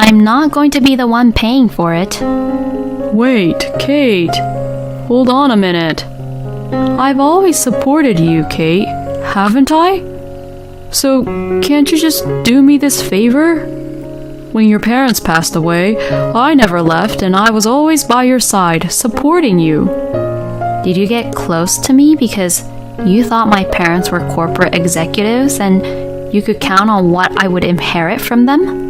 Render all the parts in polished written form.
I'm not going to be the one paying for it. Wait, Kate. Hold on a minute. I've always supported you, Kate, haven't I? So, can't you just do me this favor? When your parents passed away, I never left and I was always by your side, supporting you. Did you get close to me because you thought my parents were corporate executives and you could count on what I would inherit from them?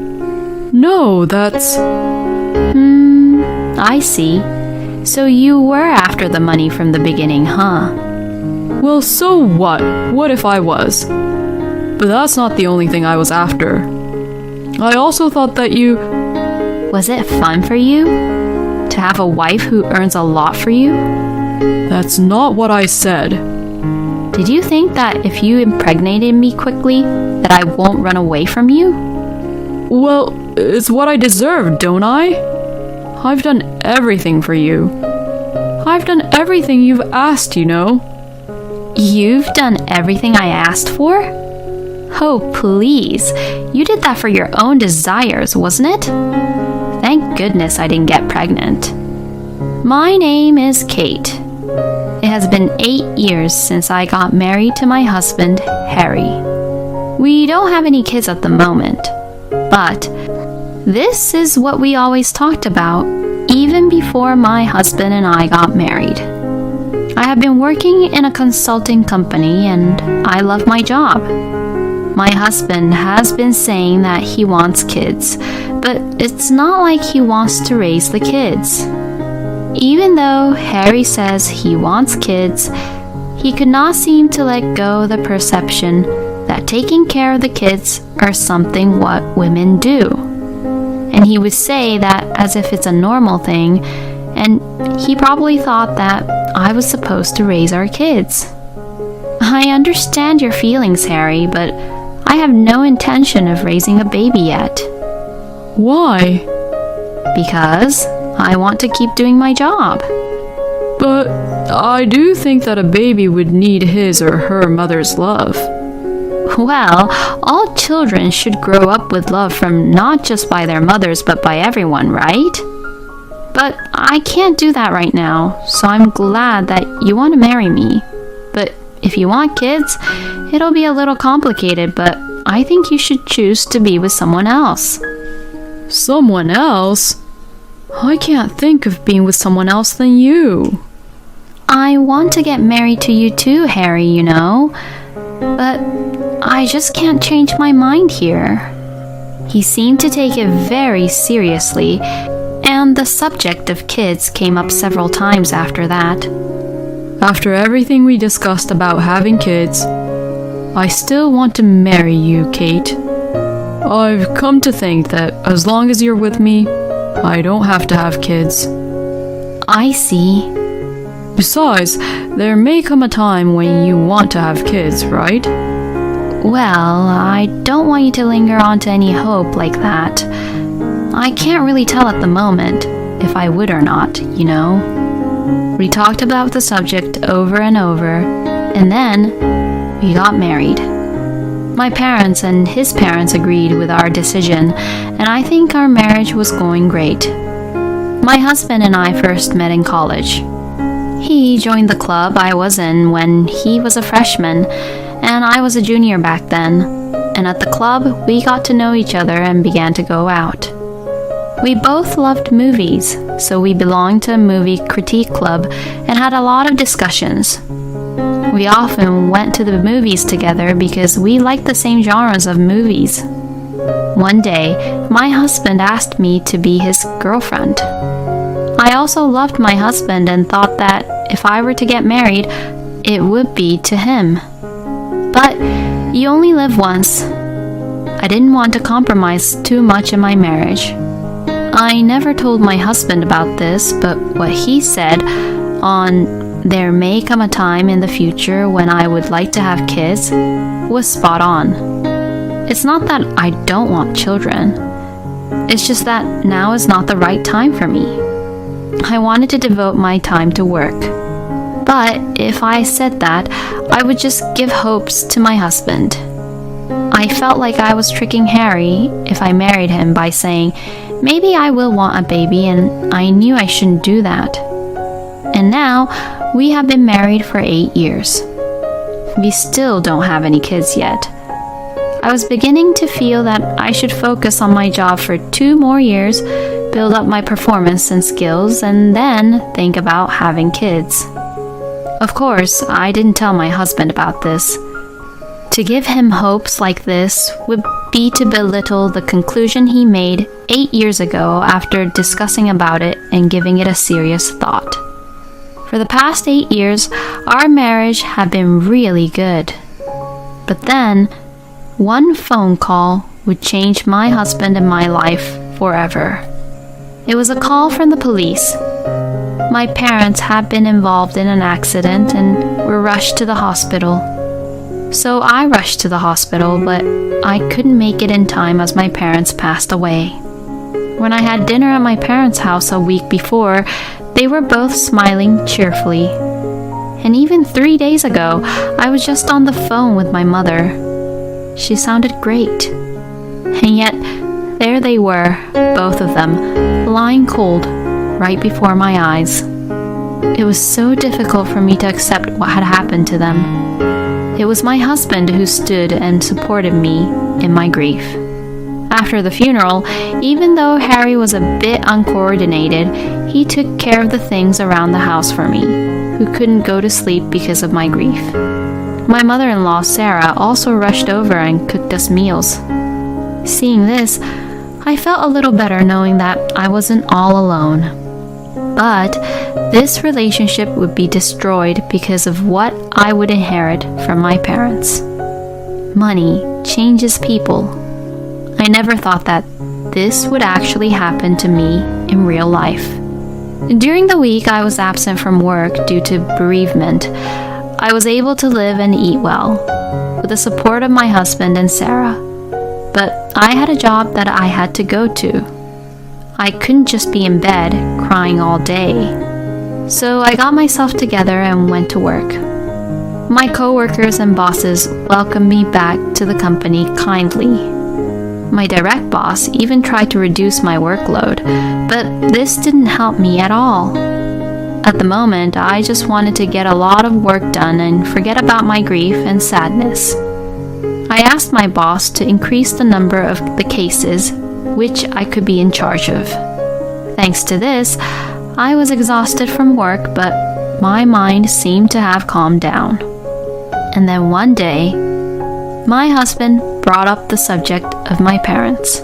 No, that's... I see. So you were after the money from the beginning, huh? Well, so what? What if I was? But that's not the only thing I was after. I also thought that you... Was it fun for you? To have a wife who earns a lot for you? That's not what I said. Did you think that if you impregnated me quickly, that I won't run away from you? Well, it's what I deserve, don't I? I've done everything for you. I've done everything you've asked, you know. You've done everything I asked for? Oh, please. You did that for your own desires, wasn't it? Thank goodness I didn't get pregnant. My name is Kate. It has been 8 years since I got married to my husband, Harry. We don't have any kids at the moment, but this is what we always talked about, even before my husband and I got married. I have been working in a consulting company and I love my job. My husband has been saying that he wants kids, but it's not like he wants to raise the kids. Even though Harry says he wants kids, he could not seem to let go of the perception that taking care of the kids are something what women do. And he would say that as if it's a normal thing, and he probably thought that I was supposed to raise our kids. I understand your feelings, Harry, but I have no intention of raising a baby yet. Why? Because I want to keep doing my job. But I do think that a baby would need his or her mother's love. Well, all children should grow up with love from not just by their mothers, but by everyone, right? But I can't do that right now, so I'm glad that you want to marry me. But if you want kids, it'll be a little complicated, but I think you should choose to be with someone else. Someone else? I can't think of being with someone else than you. I want to get married to you too, Harry, you know. But I just can't change my mind here. He seemed to take it very seriously, and the subject of kids came up several times after that. After everything we discussed about having kids, I still want to marry you, Kate. I've come to think that as long as you're with me, I don't have to have kids. I see. Besides, there may come a time when you want to have kids, right? Well, I don't want you to linger on to any hope like that. I can't really tell at the moment if I would or not, you know. We talked about the subject over and over, and then we got married. My parents and his parents agreed with our decision, and I think our marriage was going great. My husband and I first met in college. He joined the club I was in when he was a freshman, and I was a junior back then, and at the club we got to know each other and began to go out. We both loved movies, so we belonged to a movie critique club and had a lot of discussions. We often went to the movies together because we liked the same genres of movies. One day, my husband asked me to be his girlfriend. I also loved my husband and thought that if I were to get married, it would be to him. But you only live once. I didn't want to compromise too much in my marriage. I never told my husband about this, but what he said on "there may come a time in the future when I would like to have kids" was spot on. It's not that I don't want children. It's just that now is not the right time for me. I wanted to devote my time to work. But if I said that, I would just give hopes to my husband. I felt like I was tricking Harry if I married him by saying, maybe I will want a baby, and I knew I shouldn't do that. And now, we have been married for 8 years. We still don't have any kids yet. I was beginning to feel that I should focus on my job for 2 more years, build up my performance and skills, and then think about having kids. Of course, I didn't tell my husband about this. To give him hopes like this would be to belittle the conclusion he made 8 years ago after discussing about it and giving it a serious thought. For the past 8 years, our marriage had been really good. But then, one phone call would change my husband and my life forever. It was a call from the police. My parents had been involved in an accident and were rushed to the hospital. So I rushed to the hospital, but I couldn't make it in time as my parents passed away. When I had dinner at my parents' house a week before, they were both smiling cheerfully. And even 3 days ago, I was just on the phone with my mother. She sounded great. And yet, there they were, both of them, lying cold, right before my eyes. It was so difficult for me to accept what had happened to them. It was my husband who stood and supported me in my grief. After the funeral, even though Harry was a bit uncoordinated, he took care of the things around the house for me, who couldn't go to sleep because of my grief. My mother-in-law, Sarah, also rushed over and cooked us meals. Seeing this, I felt a little better knowing that I wasn't all alone. But this relationship would be destroyed because of what I would inherit from my parents. Money changes people. I never thought that this would actually happen to me in real life. During the week I was absent from work due to bereavement, I was able to live and eat well, with the support of my husband and Sarah. But I had a job that I had to go to. I couldn't just be in bed, crying all day. So I got myself together and went to work. My coworkers and bosses welcomed me back to the company kindly. My direct boss even tried to reduce my workload, but this didn't help me at all. At the moment, I just wanted to get a lot of work done and forget about my grief and sadness. I asked my boss to increase the number of the cases which I could be in charge of. Thanks to this, I was exhausted from work, but my mind seemed to have calmed down. And then one day, my husband brought up the subject of my parents.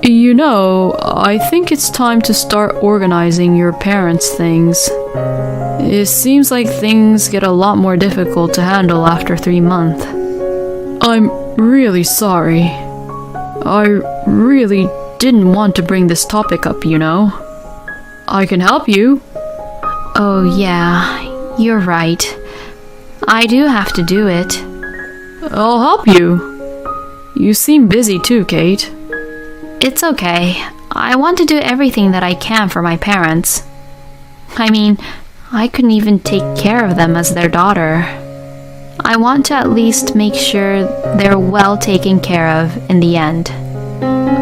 You know, I think it's time to start organizing your parents' things. It seems like things get a lot more difficult to handle after 3 months. I'm really sorry. I really didn't want to bring this topic up, you know. I can help you. Oh yeah, you're right. I do have to do it. I'll help you. You seem busy too, Kate. It's okay. I want to do everything that I can for my parents. I mean, I couldn't even take care of them as their daughter. I want to at least make sure they're well taken care of in the end.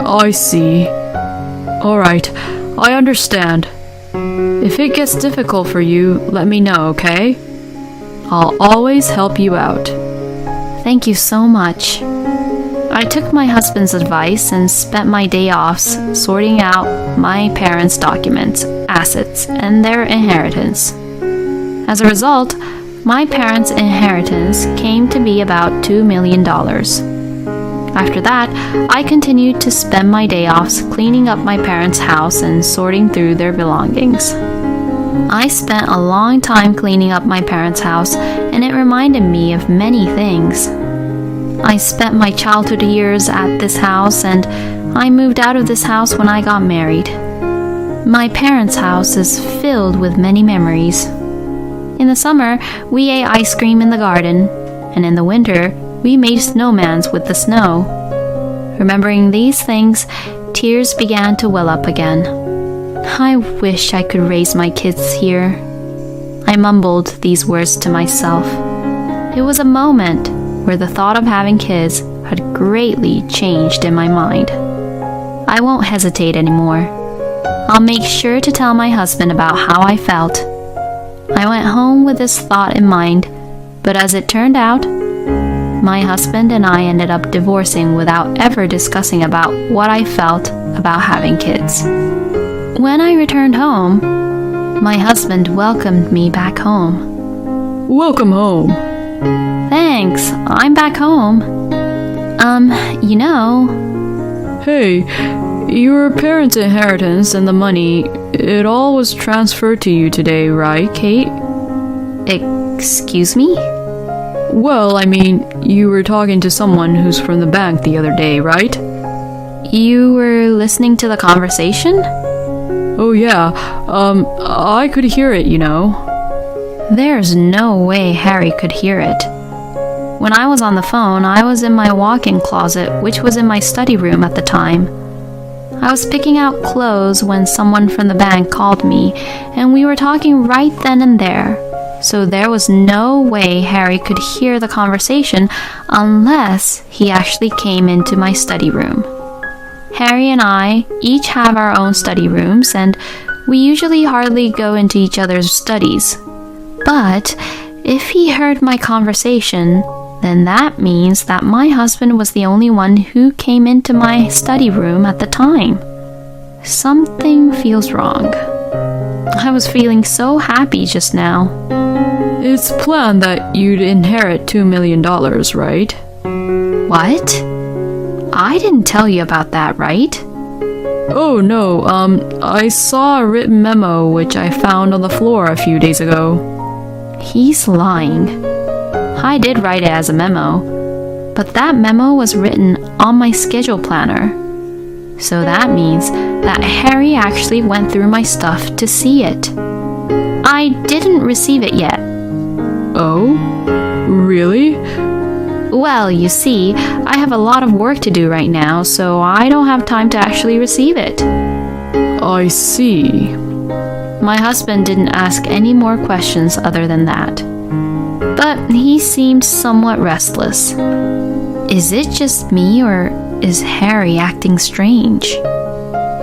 I see. Alright, I understand. If it gets difficult for you, let me know, okay? I'll always help you out. Thank you so much. I took my husband's advice and spent my day offs sorting out my parents' documents, assets, and their inheritance. As a result, my parents' inheritance came to be about $2 million. After that, I continued to spend my day offs cleaning up my parents' house and sorting through their belongings. I spent a long time cleaning up my parents' house, and it reminded me of many things. I spent my childhood years at this house, and I moved out of this house when I got married. My parents' house is filled with many memories. In the summer, we ate ice cream in the garden, and in the winter, we made snowmans with the snow. Remembering these things, tears began to well up again. I wish I could raise my kids here. I mumbled these words to myself. It was a moment where the thought of having kids had greatly changed in my mind. I won't hesitate anymore. I'll make sure to tell my husband about how I felt. I went home with this thought in mind, but as it turned out, my husband and I ended up divorcing without ever discussing about what I felt about having kids. When I returned home, my husband welcomed me back home. Welcome home. Thanks, I'm back home. You know... Hey, your parents' inheritance and the money, it all was transferred to you today, right, Kate? Excuse me? Well, I mean, you were talking to someone who's from the bank the other day, right? You were listening to the conversation? Oh yeah, I could hear it, you know. There's no way Harry could hear it. When I was on the phone, I was in my walk-in closet, which was in my study room at the time. I was picking out clothes when someone from the bank called me, and we were talking right then and there. So there was no way Harry could hear the conversation unless he actually came into my study room. Harry and I each have our own study rooms, and we usually hardly go into each other's studies. But if he heard my conversation, then that means that my husband was the only one who came into my study room at the time. Something feels wrong. I was feeling so happy just now. It's planned that you'd inherit $2 million, right? What? I didn't tell you about that, right? Oh no, I saw a written memo which I found on the floor a few days ago. He's lying. I did write it as a memo, but that memo was written on my schedule planner. So that means that Harry actually went through my stuff to see it. I didn't receive it yet. Oh? Really? Well, you see, I have a lot of work to do right now, so I don't have time to actually receive it. I see. My husband didn't ask any more questions other than that. But he seemed somewhat restless. Is it just me, or is Harry acting strange?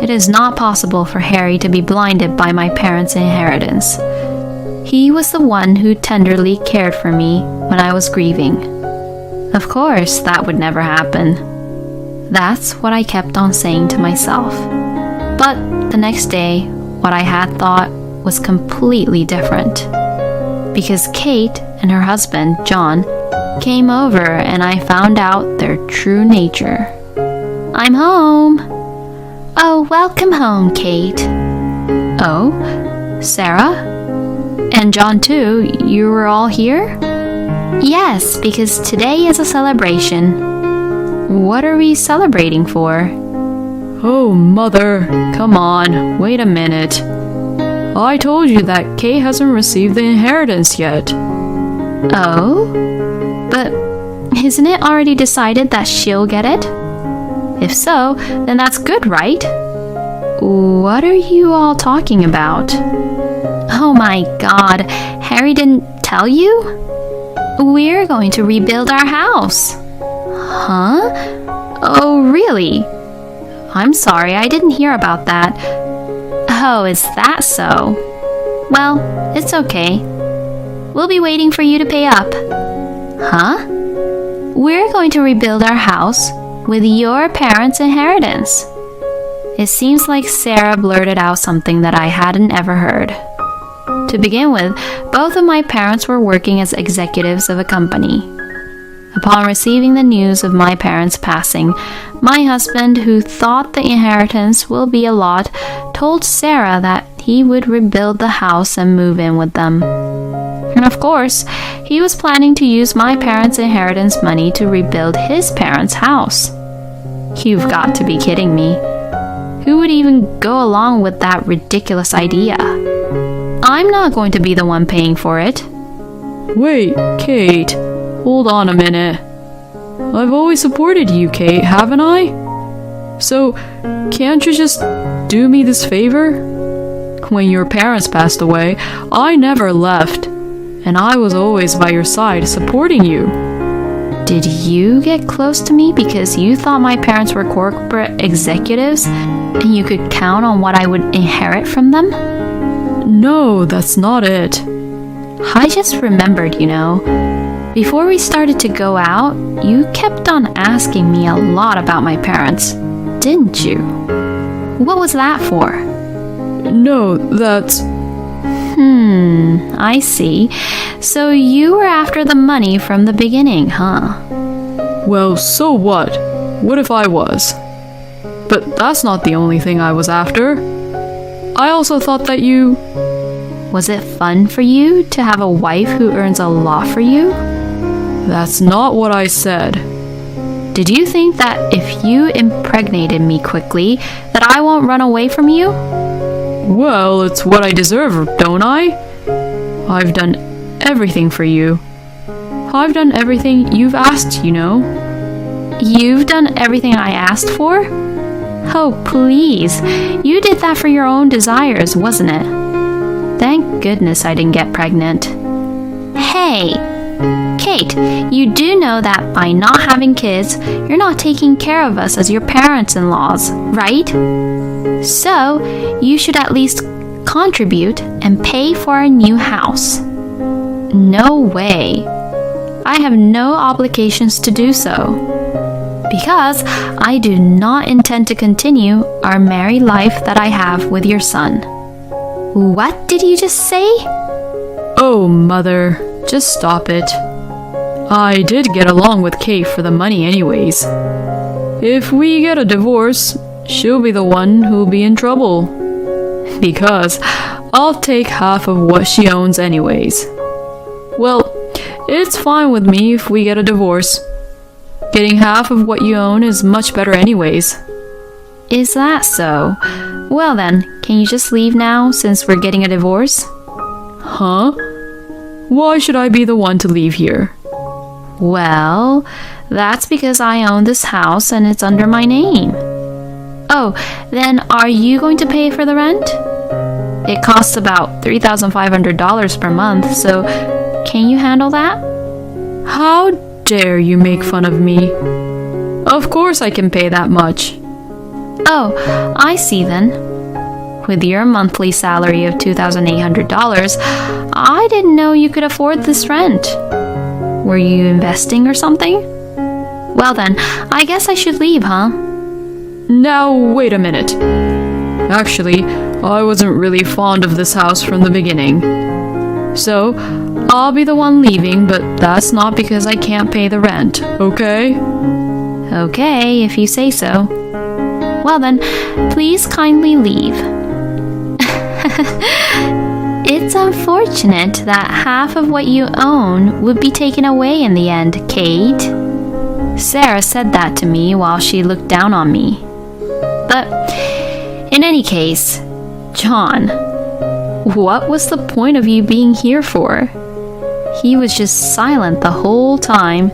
It is not possible for Harry to be blinded by my parents' inheritance. He was the one who tenderly cared for me when I was grieving. Of course, that would never happen. That's what I kept on saying to myself. But the next day, what I had thought was completely different. Because Kate and her husband, John, came over and I found out their true nature. I'm home. Oh, welcome home, Kate. Oh, Sarah? And John too, you were all here? Yes, because today is a celebration. What are we celebrating for? Oh, Mother, come on, wait a minute. I told you that Kate hasn't received the inheritance yet. Oh? But isn't it already decided that she'll get it? If so, then that's good, right? What are you all talking about? Oh my God, Harry didn't tell you? We're going to rebuild our house. Huh? Oh, really? I'm sorry, I didn't hear about that. Oh, is that so? Well, it's okay. We'll be waiting for you to pay up. Huh? We're going to rebuild our house with your parents' inheritance. It seems like Sarah blurted out something that I hadn't ever heard. To begin with, both of my parents were working as executives of a company. Upon receiving the news of my parents' passing, my husband, who thought the inheritance will be a lot, told Sarah that he would rebuild the house and move in with them. And of course, he was planning to use my parents' inheritance money to rebuild his parents' house. You've got to be kidding me. Who would even go along with that ridiculous idea? I'm not going to be the one paying for it. Wait, Kate, hold on a minute. I've always supported you, Kate, haven't I? So, can't you just do me this favor? When your parents passed away, I never left, and I was always by your side supporting you. Did you get close to me because you thought my parents were corporate executives and you could count on what I would inherit from them? No, that's not it. I just remembered, Before we started to go out, you kept on asking me a lot about my parents, didn't you? What was that for? No, that's... I see. So you were after the money from the beginning, huh? Well, so what? What if I was? But that's not the only thing I was after. I also thought that you... Was it fun for you to have a wife who earns a lot for you? That's not what I said. Did you think that if you impregnated me quickly, that I won't run away from you? Well, it's what I deserve, don't I? I've done everything for you. I've done everything you've asked, You've done everything I asked for? Oh, please. You did that for your own desires, wasn't it? Thank goodness I didn't get pregnant. Hey, Kate, you do know that by not having kids, you're not taking care of us as your parents-in-laws, right? So, you should at least contribute and pay for our new house. No way. I have no obligations to do so. Because I do not intend to continue our married life that I have with your son. What did you just say? Oh, Mother, just stop it. I did get along with Kate for the money anyways. If we get a divorce, she'll be the one who'll be in trouble. Because I'll take half of what she owns anyways. Well, it's fine with me if we get a divorce. Getting half of what you own is much better anyways. Is that so? Well then, can you just leave now since we're getting a divorce? Huh? Why should I be the one to leave here? Well, that's because I own this house and it's under my name. Oh, then are you going to pay for the rent? It costs about $3,500 per month, so can you handle that? How dare you make fun of me? Of course I can pay that much. Oh, I see then. With your monthly salary of $2,800, I didn't know you could afford this rent. Were you investing or something? Well then, I guess I should leave, huh? Now, wait a minute. Actually, I wasn't really fond of this house from the beginning. So, I'll be the one leaving, but that's not because I can't pay the rent, okay? Okay, if you say so. Well then, please kindly leave. It's unfortunate that half of what you own would be taken away in the end, Kate. Sarah said that to me while she looked down on me. But, in any case, John, what was the point of you being here for? He was just silent the whole time.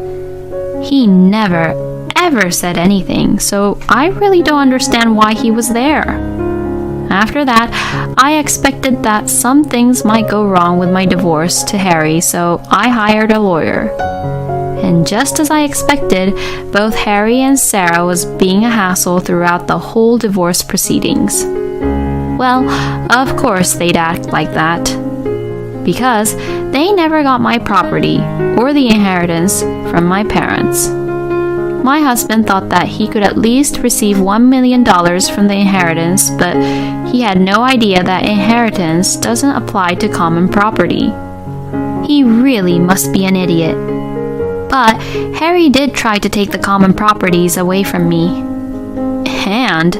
He never, ever said anything, so I really don't understand why he was there. After that, I expected that some things might go wrong with my divorce to Harry, so I hired a lawyer. And just as I expected, both Harry and Sarah was being a hassle throughout the whole divorce proceedings. Well, of course they'd act like that. Because they never got my property or the inheritance from my parents. My husband thought that he could at least receive $1 million from the inheritance, but he had no idea that inheritance doesn't apply to common property. He really must be an idiot. But Harry did try to take the common properties away from me. And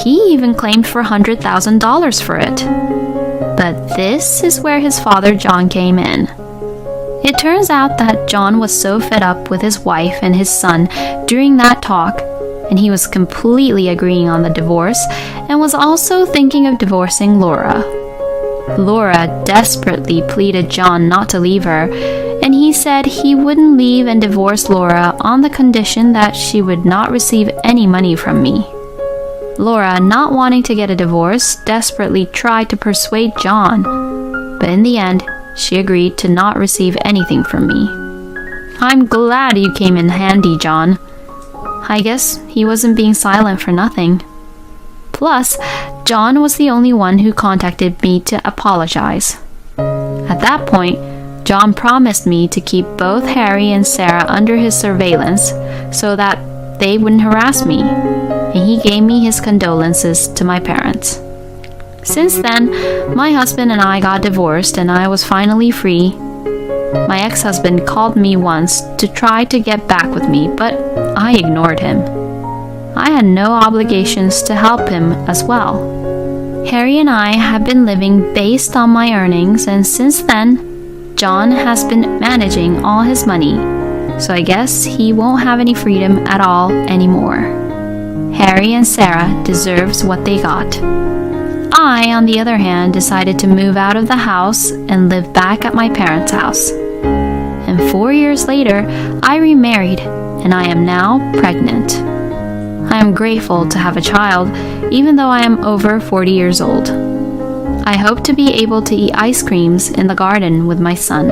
he even claimed for $100,000 for it. But this is where his father John came in. It turns out that John was so fed up with his wife and his son during that talk, and he was completely agreeing on the divorce and was also thinking of divorcing Laura. Laura desperately pleaded John not to leave her, and he said he wouldn't leave and divorce Laura on the condition that she would not receive any money from me. Laura, not wanting to get a divorce, desperately tried to persuade John, but in the end, she agreed to not receive anything from me. I'm glad you came in handy, John. I guess he wasn't being silent for nothing. Plus, John was the only one who contacted me to apologize. At that point, John promised me to keep both Harry and Sarah under his surveillance so that they wouldn't harass me, and he gave me his condolences to my parents. Since then, my husband and I got divorced and I was finally free. My ex-husband called me once to try to get back with me, but I ignored him. I had no obligations to help him as well. Harry and I have been living based on my earnings, and since then, John has been managing all his money, so I guess he won't have any freedom at all anymore. Harry and Sarah deserves what they got. I, on the other hand, decided to move out of the house and live back at my parents' house. And 4 years later, I remarried, and I am now pregnant. I am grateful to have a child, even though I am over 40 years old. I hope to be able to eat ice creams in the garden with my son.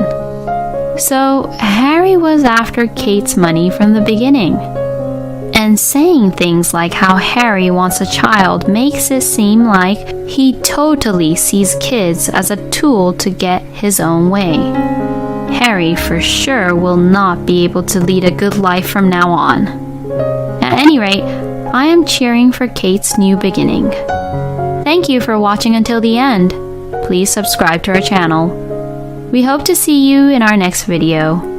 So, Harry was after Kate's money from the beginning. And saying things like how Harry wants a child makes it seem like he totally sees kids as a tool to get his own way. Harry for sure will not be able to lead a good life from now on. At any rate, I am cheering for Kate's new beginning. Thank you for watching until the end. Please subscribe to our channel. We hope to see you in our next video.